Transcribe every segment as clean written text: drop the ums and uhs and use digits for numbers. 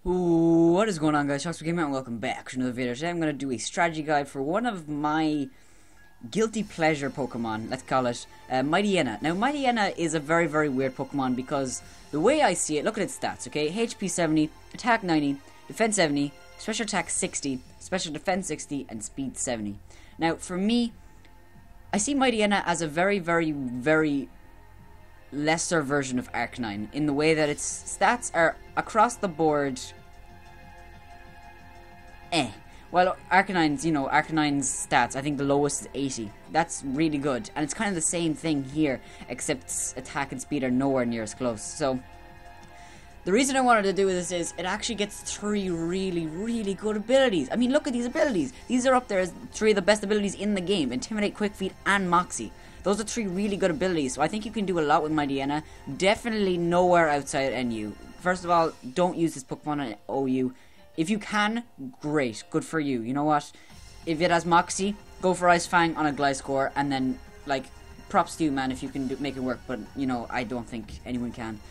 Ooh, what is going on, guys? NOT-A-DOG Pokémon and welcome back to another video. Today I'm going to do a strategy guide for one of my guilty pleasure Pokemon, let's call it, Mightyena. Now, Mightyena is a very, very weird Pokemon because the way I see it, look at its stats, okay? HP 70, Attack 90, Defense 70, Special Attack 60, Special Defense 60, and Speed 70. Now, for me, I see Mightyena as a very, very, very lesser version of Arcanine in the way that its stats are across the board well, Arcanine's stats, I think the lowest is 80. That's really good, and it's kind of the same thing here, except attack and speed are nowhere near as close. So the reason I wanted to do this is it actually gets 3 really, really good abilities. I mean, look at these abilities. These are up there as 3 of the best abilities in the game: Intimidate, Quick Feet, and Moxie. Those are 3 really good abilities, so I think you can do a lot with Mightyena. Definitely nowhere outside NU. First of all, don't use this Pokemon on OU. If you can, great, good for you. You know what? If it has Moxie, go for Ice Fang on a Gliscor, and then, like, props to you, man, if you can make it work, but, you know, I don't think anyone can.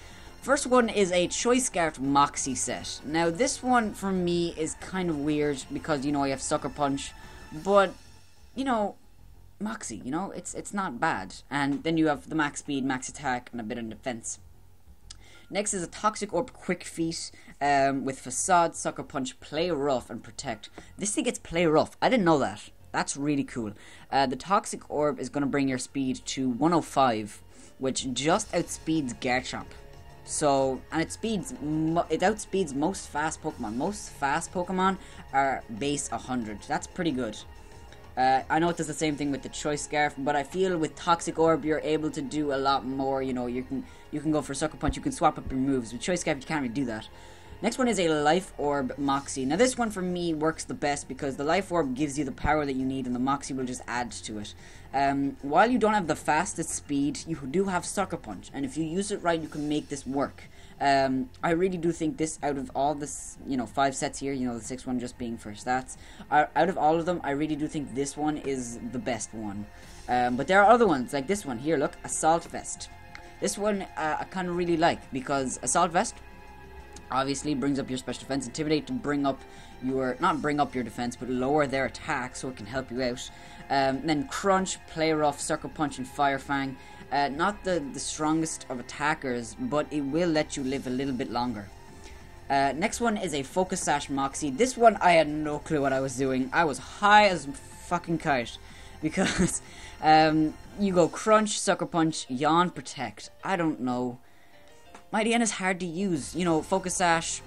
First one is a Choice Scarf Moxie set. Now, this one, for me, is kind of weird, because, you know, you have Sucker Punch, but, you know, Moxie, you know, it's not bad. And then you have the max speed, max attack, and a bit of defense. Next is a Toxic Orb Quick Feet with Facade, Sucker Punch, Play Rough, and Protect. This thing gets Play Rough. I didn't know that. That's really cool. The Toxic Orb is going to bring your speed to 105, which just outspeeds Garchomp. So, and it outspeeds most fast Pokemon. Most fast Pokemon are base 100. That's pretty good. I know it does the same thing with the Choice Scarf, but I feel with Toxic Orb you're able to do a lot more. You know, you can go for Sucker Punch, you can swap up your moves. With Choice Scarf you can't really do that. Next one is a Life Orb Moxie. Now this one for me works the best because the Life Orb gives you the power that you need and the Moxie will just add to it. While you don't have the fastest speed, you do have Sucker Punch, and if you use it right you can make this work. I really do think this, out of all this, 5 sets here, the 6th one just being for stats, out of all of them, I really do think this one is the best one. But there are other ones, like this one here, look, Assault Vest. This one I kind of really like, because Assault Vest obviously brings up your special defense, Intimidate to bring up your, not bring up your defense, but lower their attack so it can help you out. Then Crunch, Play Rough, Sucker Punch, and Fire Fang. Not the strongest of attackers, but it will let you live a little bit longer. Next one is a Focus Sash Moxie. This one I had no clue what I was doing. I was high as fucking kite, because you go Crunch, Sucker Punch, Yawn, Protect. I don't know. Mightyena's hard to use. Focus Sash,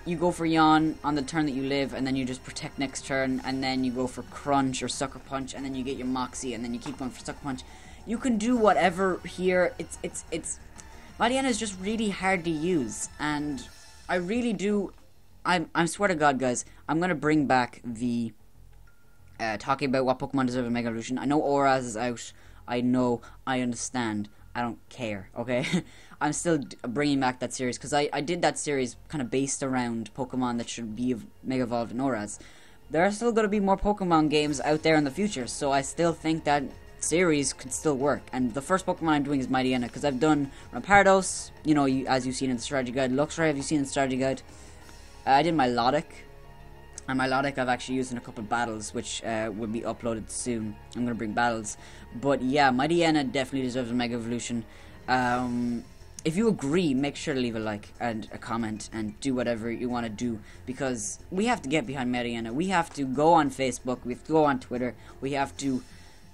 you go for Yawn on the turn that you live, and then you just Protect next turn, and then you go for Crunch or Sucker Punch, and then you get your Moxie, and then you keep going for Sucker Punch. You can do whatever here. Mightyena is just really hard to use, and I really do. I swear to God, guys, I'm gonna bring back the talking about what Pokemon deserve a Mega Evolution. I know Oraz is out. I know. I understand. I don't care. Okay, I'm still bringing back that series because I did that series kind of based around Pokemon that should be Mega Evolved in Oraz. There are still going to be more Pokemon games out there in the future, so I still think that series could still work, and the first Pokemon I'm doing is Mightyena, because I've done Rampardos, as you've seen in the strategy guide. Luxray, have you seen in the strategy guide? I did Milotic, and Milotic I've actually used in a couple of battles, which will be uploaded soon. I'm going to bring battles, but yeah, Mightyena definitely deserves a Mega Evolution. If you agree, make sure to leave a like and a comment and do whatever you want to do, because we have to get behind Mightyena. We have to go on Facebook, we have to go on Twitter, we have to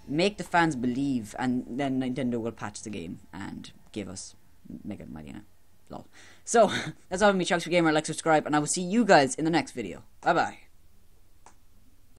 make the fans believe, and then Nintendo will patch the game and give us Mega Mightyena. Lol. So, that's all from me, NOT-A-DOG Gamer. Like, subscribe, and I will see you guys in the next video. Bye-bye.